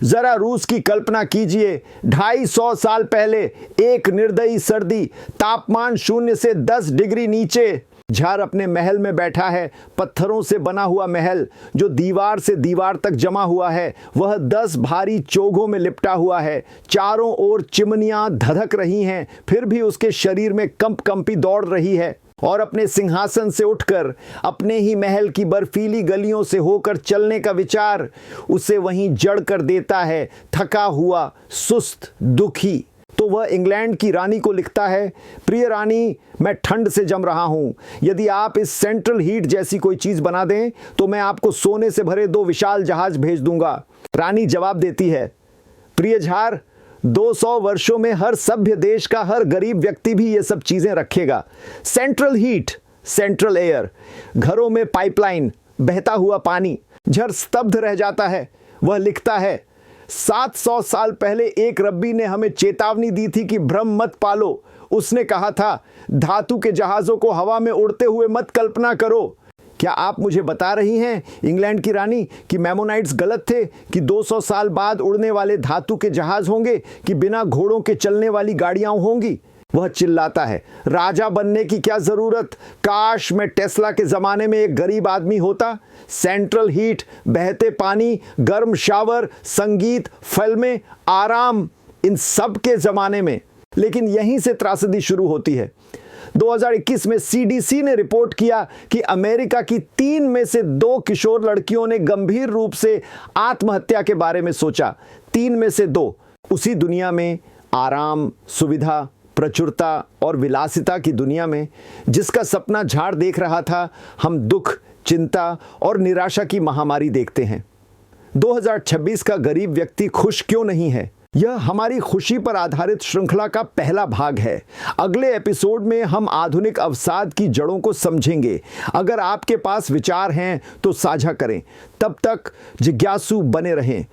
जरा रूस की कल्पना कीजिए, 250 साल पहले एक निर्दयी सर्दी, तापमान 0 से 10 डिग्री नीचे। जार अपने महल में बैठा है, पत्थरों से बना हुआ महल जो दीवार से दीवार तक जमा हुआ है। वह 10 भारी चोगों में लिपटा हुआ है। चारों ओर चिमनियां धधक रही हैं, फिर भी उसके शरीर में कंपी दौड़ रही है। और अपने सिंहासन से उठकर अपने ही महल की बर्फीली गलियों से होकर चलने का विचार उसे वहीं जड़ कर देता है, थका हुआ, सुस्त, दुखी। तो वह इंग्लैंड की रानी को लिखता है, प्रिय रानी, मैं ठंड से जम रहा हूं। यदि आप इस सेंट्रल हीट जैसी कोई चीज बना दें तो मैं आपको सोने से भरे 2 विशाल जहाज भेज दूंगा। रानी जवाब देती है, प्रिय जार, 200 वर्षों में हर सभ्य देश का हर गरीब व्यक्ति भी ये सब चीजें रखेगा। सेंट्रल हीट, सेंट्रल एयर, घरों में पाइपलाइन, बहता हुआ पानी। झर स्तब्ध रह जाता है। वह लिखता है, 700 साल पहले एक रब्बी ने हमें चेतावनी दी थी कि भ्रम मत पालो। उसने कहा था, धातु के जहाजों को हवा में उड़ते हुए मत कल्पना करो। क्या आप मुझे बता रही हैं, इंग्लैंड की रानी, कि मैमोनाइट्स गलत थे, कि 200 साल बाद उड़ने वाले धातु के जहाज होंगे, कि बिना घोड़ों के चलने वाली गाड़ियां होंगी? वह चिल्लाता है, राजा बनने की क्या जरूरत? काश मैं टेस्ला के जमाने में एक गरीब आदमी होता। सेंट्रल हीट, बहते पानी, गर्म शावर, संगीत, फिल्में, आराम, इन सब के जमाने में। लेकिन यहीं से त्रासदी शुरू होती है। 2021 में CDC ने रिपोर्ट किया कि अमेरिका की 3 में से 2 किशोर लड़कियों ने गंभीर रूप से आत्महत्या के बारे में सोचा। 3 में से 2। उसी दुनिया में, आराम, सुविधा, प्रचुरता और विलासिता की दुनिया में, जिसका सपना झाड़ देख रहा था, हम दुख, चिंता और निराशा की महामारी देखते हैं। 2026 का गरीब व्यक्ति खुश क्यों नहीं है? यह हमारी खुशी पर आधारित श्रृंखला का पहला भाग है। अगले एपिसोड में हम आधुनिक अवसाद की जड़ों को समझेंगे। अगर आपके पास विचार हैं तो साझा करें। तब तक जिज्ञासु बने रहें।